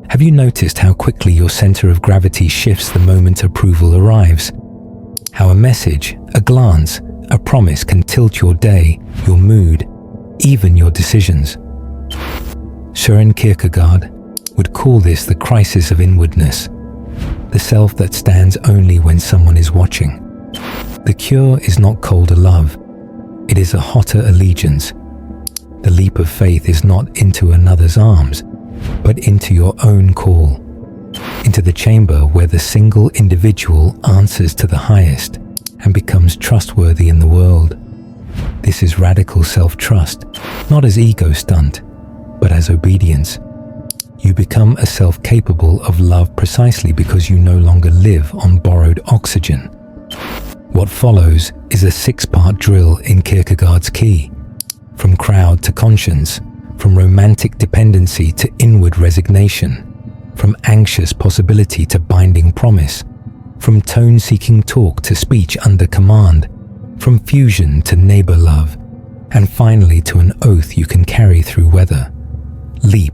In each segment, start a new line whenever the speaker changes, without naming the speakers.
Have you noticed how quickly your center of gravity shifts the moment approval arrives? How a message, a glance, a promise can tilt your day, your mood, even your decisions? Søren Kierkegaard would call this the crisis of inwardness, the self that stands only when someone is watching. The cure is not colder love, it is a hotter allegiance. The leap of faith is not into another's arms, but into your own call, into the chamber where the single individual answers to the highest and becomes trustworthy in the world. This is radical self-trust, not as ego stunt, but as obedience. You become a self capable of love precisely because you no longer live on borrowed oxygen. What follows is a 6-part drill in Kierkegaard's key. From crowd to conscience, from romantic dependency to inward resignation, from anxious possibility to binding promise, from tone-seeking talk to speech under command, from fusion to neighbor love, and finally to an oath you can carry through weather. Leap,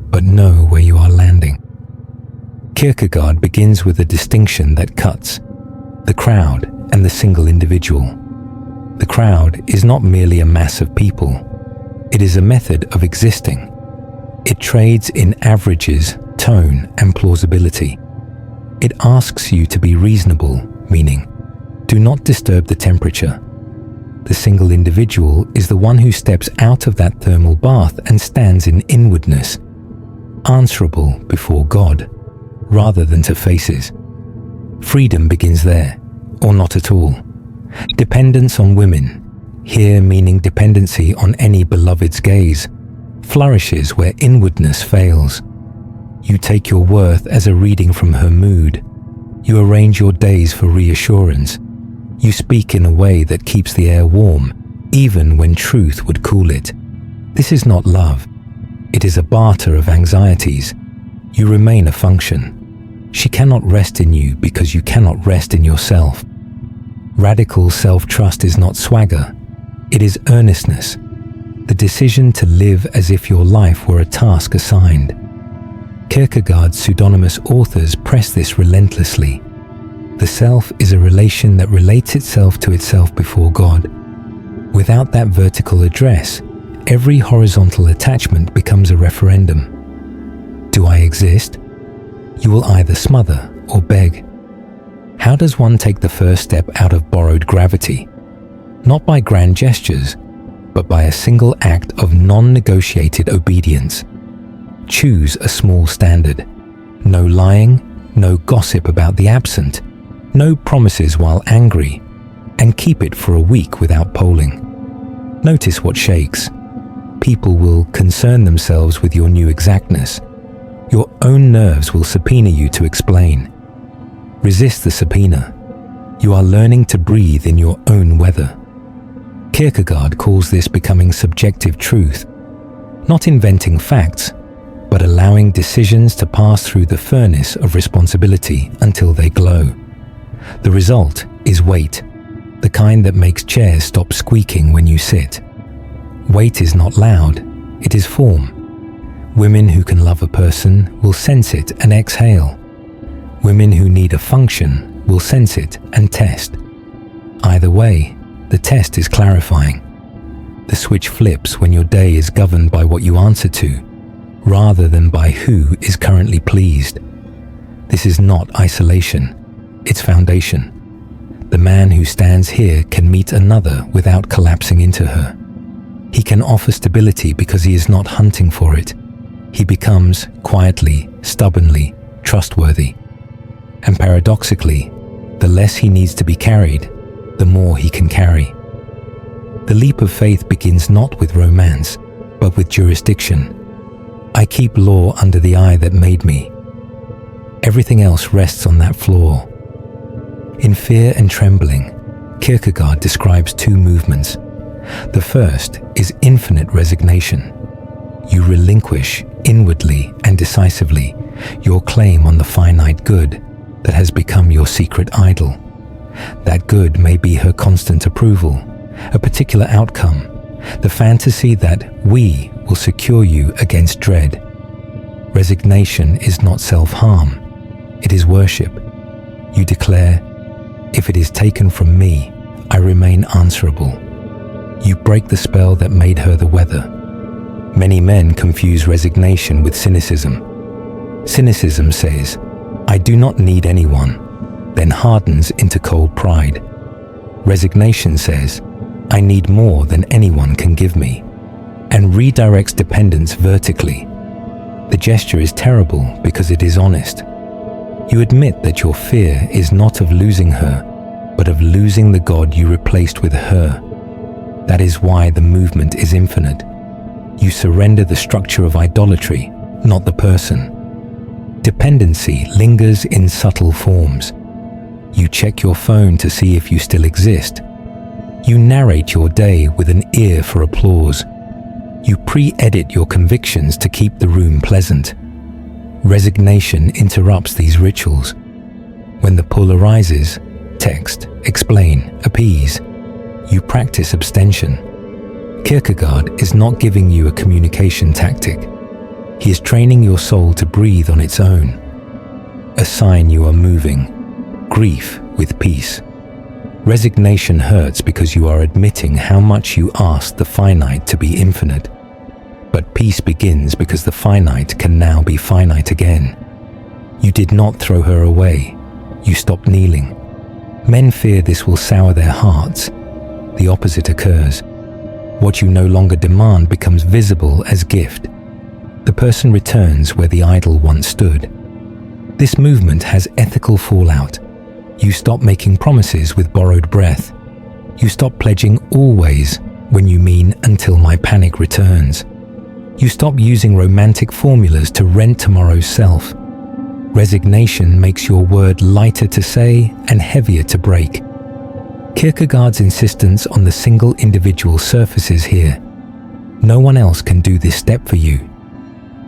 but know where you are landing. Kierkegaard begins with a distinction that cuts: the crowd and the single individual. The crowd is not merely a mass of people. It is a method of existing. It trades in averages, tone, and plausibility. It asks you to be reasonable, meaning, do not disturb the temperature. The single individual is the one who steps out of that thermal bath and stands in inwardness, answerable before God, rather than to faces. Freedom begins there, or not at all. Dependence on women, here meaning dependency on any beloved's gaze, flourishes where inwardness fails. You take your worth as a reading from her mood. You arrange your days for reassurance. You speak in a way that keeps the air warm, even when truth would cool it. This is not love. It is a barter of anxieties. You remain a function. She cannot rest in you because you cannot rest in yourself. Radical self-trust is not swagger. It is earnestness, the decision to live as if your life were a task assigned. Kierkegaard's pseudonymous authors press this relentlessly. The self is a relation that relates itself to itself before God. Without that vertical address, every horizontal attachment becomes a referendum. Do I exist? You will either smother or beg. How does one take the first step out of borrowed gravity? Not by grand gestures, but by a single act of non-negotiated obedience. Choose a small standard. No lying, no gossip about the absent, no promises while angry, and keep it for a week without polling. Notice what shakes. People will concern themselves with your new exactness. Your own nerves will subpoena you to explain. Resist the subpoena. You are learning to breathe in your own weather. Kierkegaard calls this becoming subjective truth, not inventing facts, but allowing decisions to pass through the furnace of responsibility until they glow. The result is weight, the kind that makes chairs stop squeaking when you sit. Weight is not loud, it is form. Women who can love a person will sense it and exhale. Women who need a function will sense it and test. Either way, the test is clarifying. The switch flips when your day is governed by what you answer to, rather than by who is currently pleased. This is not isolation, it's foundation. The man who stands here can meet another without collapsing into her. He can offer stability because he is not hunting for it. He becomes, quietly, stubbornly, trustworthy. And paradoxically, the less he needs to be carried, the more he can carry. The leap of faith begins not with romance, but with jurisdiction. I keep law under the eye that made me. Everything else rests on that floor. In Fear and Trembling, Kierkegaard describes two movements. The first is infinite resignation. You relinquish inwardly and decisively your claim on the finite good that has become your secret idol. That good may be her constant approval, a particular outcome, the fantasy that we will secure you against dread. Resignation is not self-harm. It is worship. You declare, "If it is taken from me, I remain answerable." You break the spell that made her the weather. Many men confuse resignation with cynicism. Cynicism says, "I do not need anyone," then hardens into cold pride. Resignation says, "I need more than anyone can give me," and redirects dependence vertically. The gesture is terrible because it is honest. You admit that your fear is not of losing her, but of losing the God you replaced with her. That is why the movement is infinite. You surrender the structure of idolatry, not the person. Dependency lingers in subtle forms. You check your phone to see if you still exist. You narrate your day with an ear for applause. You pre-edit your convictions to keep the room pleasant. Resignation interrupts these rituals. When the pull arises, text, explain, appease. You practice abstention. Kierkegaard is not giving you a communication tactic. He is training your soul to breathe on its own. A sign you are moving. Grief with peace. Resignation hurts because you are admitting how much you asked the finite to be infinite. But peace begins because the finite can now be finite again. You did not throw her away. You stopped kneeling. Men fear this will sour their hearts. The opposite occurs. What you no longer demand becomes visible as gift. The person returns where the idol once stood. This movement has ethical fallout. You stop making promises with borrowed breath. You stop pledging always when you mean until my panic returns. You stop using romantic formulas to rent tomorrow's self. Resignation makes your word lighter to say and heavier to break. Kierkegaard's insistence on the single individual surfaces here. No one else can do this step for you.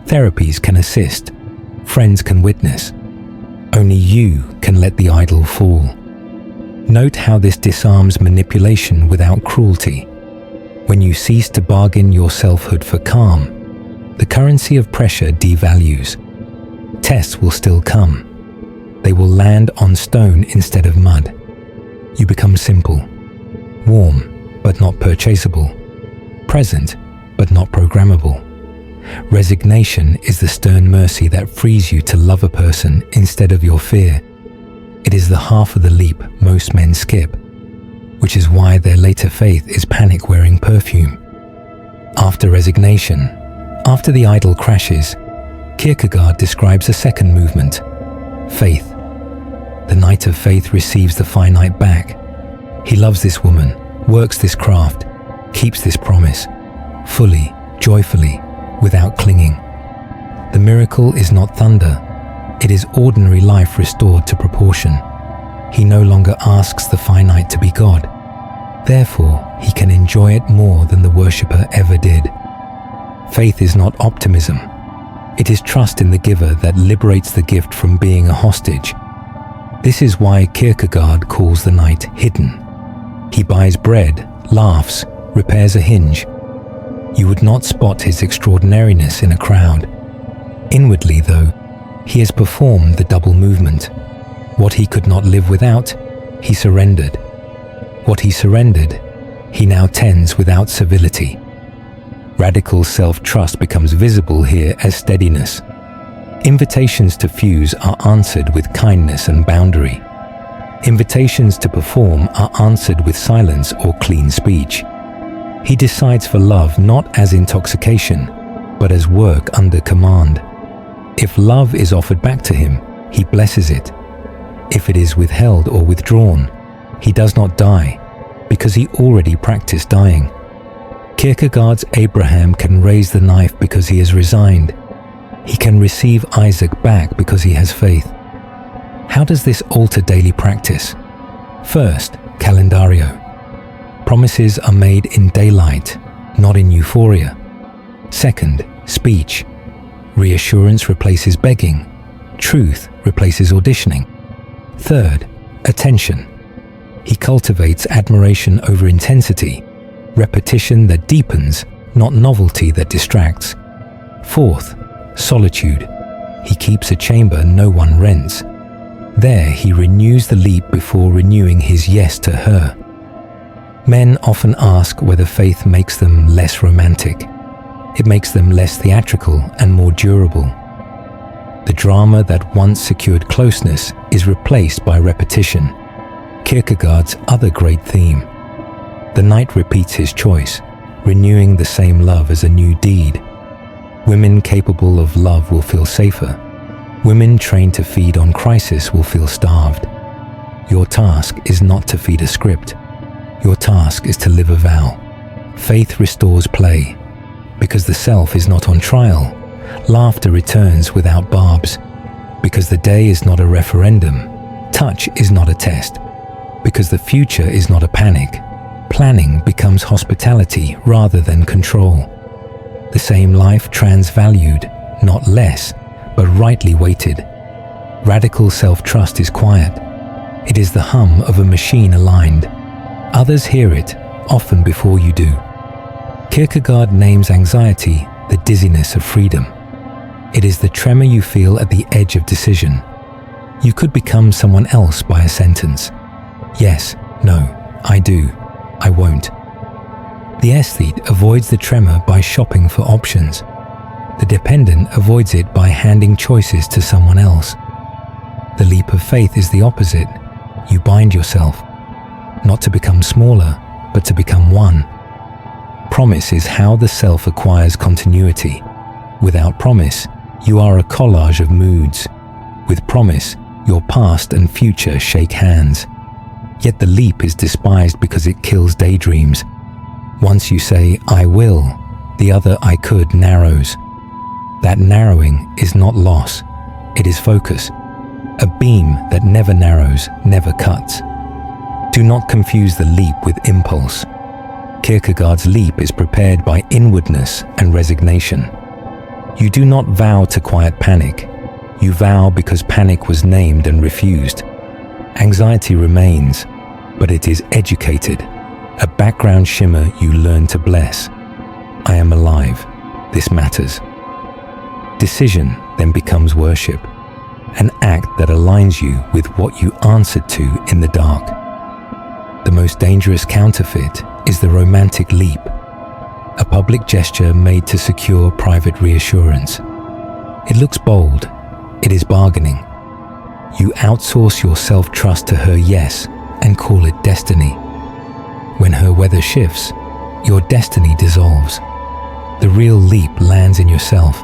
Therapies can assist. Friends can witness. Only you can let the idol fall. Note how this disarms manipulation without cruelty. When you cease to bargain your selfhood for calm, the currency of pressure devalues. Tests will still come. They will land on stone instead of mud. You become simple, warm but not purchasable, present but not programmable. Resignation is the stern mercy that frees you to love a person instead of your fear. It is the half of the leap most men skip, which is why their later faith is panic wearing perfume. After resignation, after the idol crashes, Kierkegaard describes a second movement, faith. The knight of faith receives the finite back. He loves this woman, works this craft, keeps this promise, fully, joyfully, without clinging. The miracle is not thunder. It is ordinary life restored to proportion. He no longer asks the finite to be God. Therefore, he can enjoy it more than the worshipper ever did. Faith is not optimism. It is trust in the giver that liberates the gift from being a hostage. This is why Kierkegaard calls the night hidden. He buys bread, laughs, repairs a hinge. You would not spot his extraordinariness in a crowd. Inwardly, though, he has performed the double movement. What he could not live without, he surrendered. What he surrendered, he now tends without civility. Radical self-trust becomes visible here as steadiness. Invitations to fuse are answered with kindness and boundary. Invitations to perform are answered with silence or clean speech. He decides for love not as intoxication, but as work under command. If love is offered back to him, he blesses it. If it is withheld or withdrawn, he does not die, because he already practiced dying. Kierkegaard's Abraham can raise the knife because he has resigned. He can receive Isaac back because he has faith. How does this alter daily practice? First, calendario. Promises are made in daylight, not in euphoria. Second, speech. Reassurance replaces begging. Truth replaces auditioning. Third, attention. He cultivates admiration over intensity, repetition that deepens, not novelty that distracts. Fourth, solitude. He keeps a chamber no one rents. There he renews the leap before renewing his yes to her. Men often ask whether faith makes them less romantic. It makes them less theatrical and more durable. The drama that once secured closeness is replaced by repetition. Kierkegaard's other great theme. The knight repeats his choice, renewing the same love as a new deed. Women capable of love will feel safer. Women trained to feed on crisis will feel starved. Your task is not to feed a script. Your task is to live a vow. Faith restores play. Because the self is not on trial, laughter returns without barbs. Because the day is not a referendum, touch is not a test. Because the future is not a panic, planning becomes hospitality rather than control. The same life transvalued, not less, but rightly weighted. Radical self-trust is quiet. It is the hum of a machine aligned. Others hear it, often before you do. Kierkegaard names anxiety the dizziness of freedom. It is the tremor you feel at the edge of decision. You could become someone else by a sentence. Yes, no, I do, I won't. The aesthete avoids the tremor by shopping for options. The dependent avoids it by handing choices to someone else. The leap of faith is the opposite. You bind yourself, not to become smaller, but to become one. Promise is how the self acquires continuity. Without promise, you are a collage of moods. With promise, your past and future shake hands. Yet the leap is despised because it kills daydreams. Once you say, I will, the other I could narrows. That narrowing is not loss, it is focus. A beam that never narrows, never cuts. Do not confuse the leap with impulse. Kierkegaard's leap is prepared by inwardness and resignation. You do not vow to quiet panic. You vow because panic was named and refused. Anxiety remains, but it is educated. A background shimmer you learn to bless. I am alive. This matters. Decision then becomes worship, an act that aligns you with what you answered to in the dark. The most dangerous counterfeit is the romantic leap, a public gesture made to secure private reassurance. It looks bold. It is bargaining. You outsource your self-trust to her yes and call it destiny. When her weather shifts, your destiny dissolves. The real leap lands in yourself.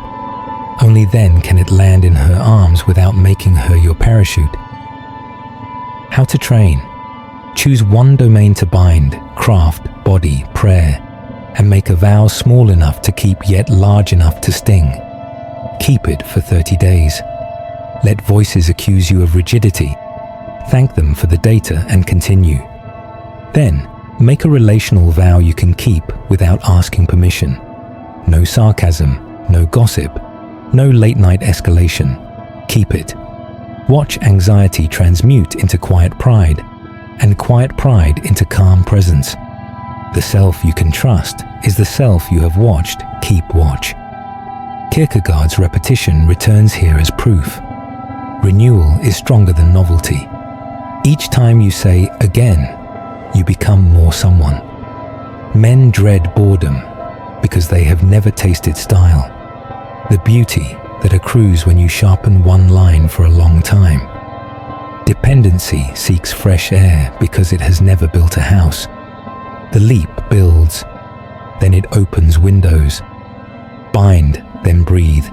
Only then can it land in her arms without making her your parachute. How to train. Choose one domain to bind, craft, body, prayer, and make a vow small enough to keep yet large enough to sting. Keep it for 30 days. Let voices accuse you of rigidity. Thank them for the data and continue. Then, make a relational vow you can keep without asking permission. No sarcasm, no gossip, no late-night escalation. Keep it. Watch anxiety transmute into quiet pride, and quiet pride into calm presence. The self you can trust is the self you have watched keep watch. Kierkegaard's repetition returns here as proof. Renewal is stronger than novelty. Each time you say again, you become more someone. Men dread boredom because they have never tasted style, the beauty that accrues when you sharpen one line for a long time. Dependency seeks fresh air because it has never built a house. The leap builds, then it opens windows. Bind, then breathe.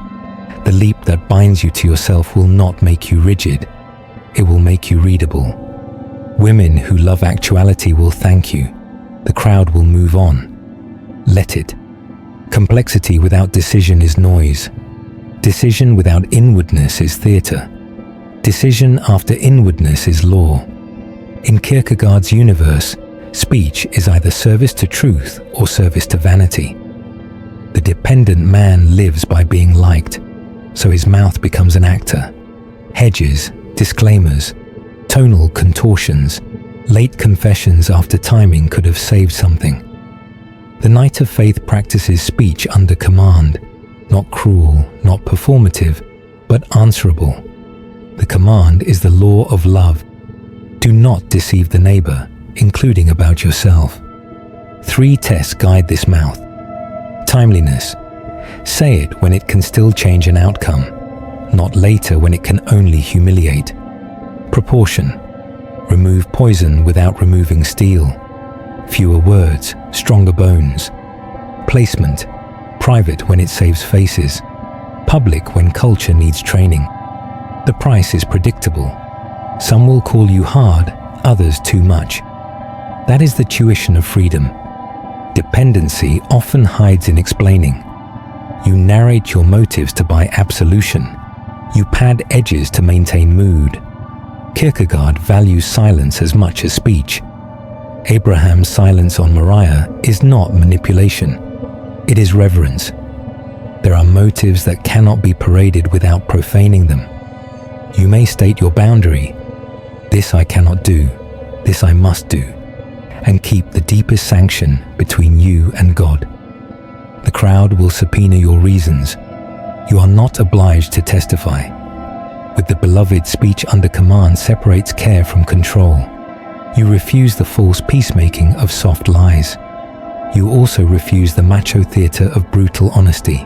The leap that binds you to yourself will not make you rigid. It will make you readable. Women who love actuality will thank you. The crowd will move on. Let it. Complexity without decision is noise. Decision without inwardness is theatre. Decision after inwardness is law. In Kierkegaard's universe, speech is either service to truth or service to vanity. The dependent man lives by being liked, so his mouth becomes an actor. Hedges, disclaimers, tonal contortions, late confessions after timing could have saved something. The Knight of Faith practices speech under command, not cruel, not performative, but answerable. The command is the law of love. Do not deceive the neighbor, including about yourself. 3 tests guide this mouth. Timeliness. Say it when it can still change an outcome, not later when it can only humiliate. Proportion. Remove poison without removing steel. Fewer words, stronger bones. Placement. Private when it saves faces. Public when culture needs training. The price is predictable. Some will call you hard, others too much. That is the tuition of freedom. Dependency often hides in explaining. You narrate your motives to buy absolution. You pad edges to maintain mood. Kierkegaard values silence as much as speech. Abraham's silence on Moriah is not manipulation. It is reverence. There are motives that cannot be paraded without profaning them. You may state your boundary. This I cannot do. This I must do. And keep the deepest sanction between you and God. The crowd will subpoena your reasons. You are not obliged to testify. With the beloved, speech under command separates care from control. You refuse the false peacemaking of soft lies. You also refuse the macho theater of brutal honesty.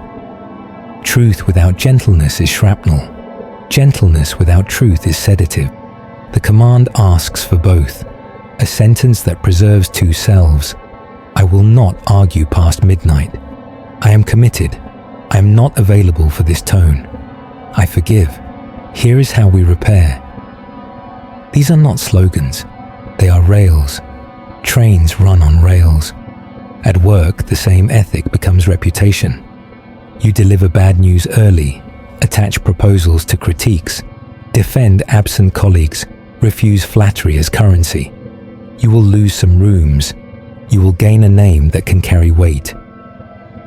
Truth without gentleness is shrapnel. Gentleness without truth is sedative. The command asks for both. A sentence that preserves 2 selves. I will not argue past midnight. I am committed. I am not available for this tone. I forgive. Here is how we repair. These are not slogans. They are rails. Trains run on rails. At work, the same ethic becomes reputation. You deliver bad news early, attach proposals to critiques, defend absent colleagues, refuse flattery as currency. You will lose some rooms. You will gain a name that can carry weight.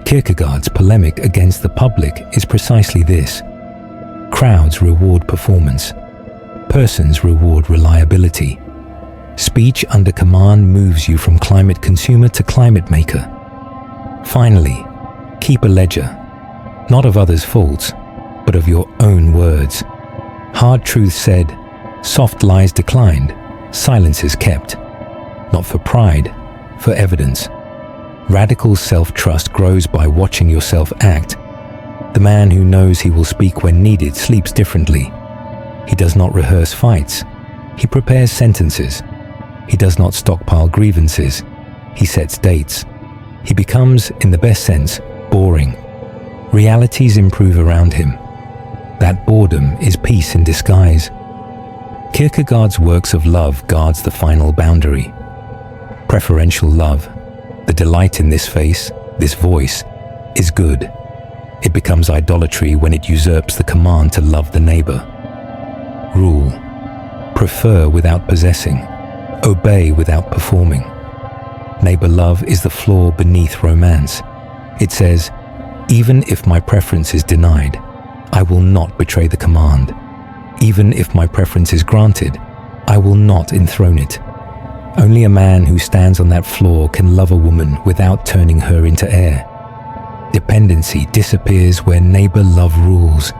Kierkegaard's polemic against the public is precisely this. Crowds reward performance. Persons reward reliability. Speech under command moves you from climate consumer to climate maker. Finally, keep a ledger, not of others' faults, but of your own words. Hard truths said, soft lies declined, silence is kept. Not for pride, for evidence. Radical self-trust grows by watching yourself act. The man who knows he will speak when needed sleeps differently. He does not rehearse fights. He prepares sentences. He does not stockpile grievances. He sets dates. He becomes, in the best sense, boring. Realities improve around him. That boredom is peace in disguise. Kierkegaard's works of love guards the final boundary. Preferential love, the delight in this face, this voice, is good. It becomes idolatry when it usurps the command to love the neighbor. Rule. Prefer without possessing. Obey without performing. Neighbor love is the flaw beneath romance. It says, even if my preference is denied, I will not betray the command. Even if my preference is granted, I will not enthrone it. Only a man who stands on that floor can love a woman without turning her into air. Dependency disappears where neighbor love rules.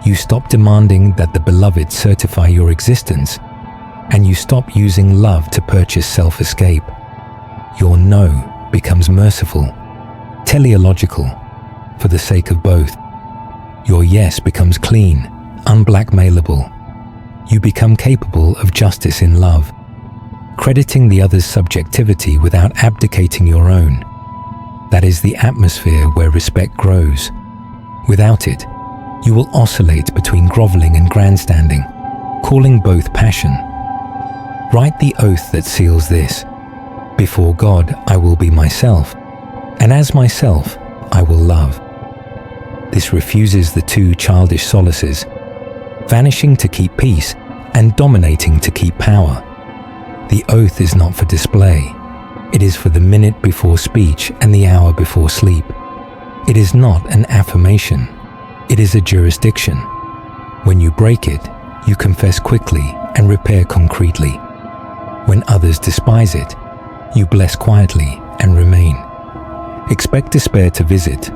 You stop demanding that the beloved certify your existence, and you stop using love to purchase self-escape. Your no becomes merciful, teleological, for the sake of both. Your yes becomes clean, unblackmailable. You become capable of justice in love, crediting the other's subjectivity without abdicating your own. That is the atmosphere where respect grows. Without it, you will oscillate between groveling and grandstanding, calling both passion. Write the oath that seals this. Before God, I will be myself, and as myself, I will love. This refuses the 2 childish solaces, vanishing to keep peace and dominating to keep power. The oath is not for display. It is for the minute before speech and the hour before sleep. It is not an affirmation. It is a jurisdiction. When you break it, you confess quickly and repair concretely. When others despise it, you bless quietly and remain. Expect despair to visit.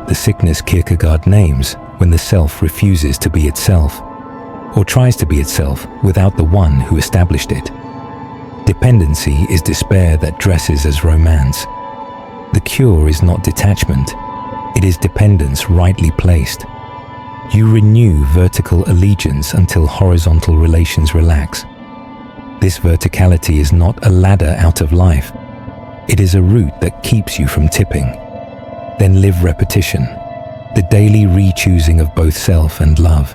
The sickness Kierkegaard names when the self refuses to be itself, or tries to be itself without the one who established it. Dependency is despair that dresses as romance. The cure is not detachment, it is dependence rightly placed. You renew vertical allegiance until horizontal relations relax. This verticality is not a ladder out of life. It is a route that keeps you from tipping. Then live repetition, the daily re-choosing of both self and love.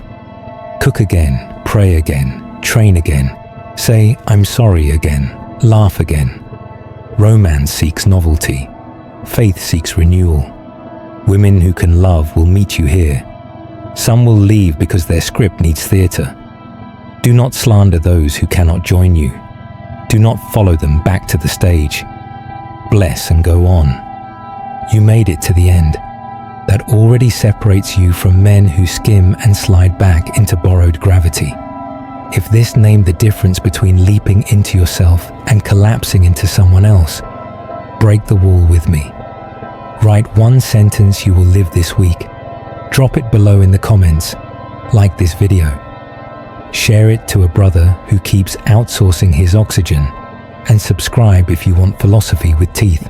Cook again, pray again, train again, say I'm sorry again, laugh again. Romance seeks novelty. Faith seeks renewal. Women who can love will meet you here. Some will leave because their script needs theatre. Do not slander those who cannot join you. Do not follow them back to the stage. Bless and go on. You made it to the end. That already separates you from men who skim and slide back into borrowed gravity. If this named the difference between leaping into yourself and collapsing into someone else, break the wall with me. Write one sentence you will live this week. Drop it below in the comments. Like this video. Share it to a brother who keeps outsourcing his oxygen, and subscribe if you want philosophy with teeth.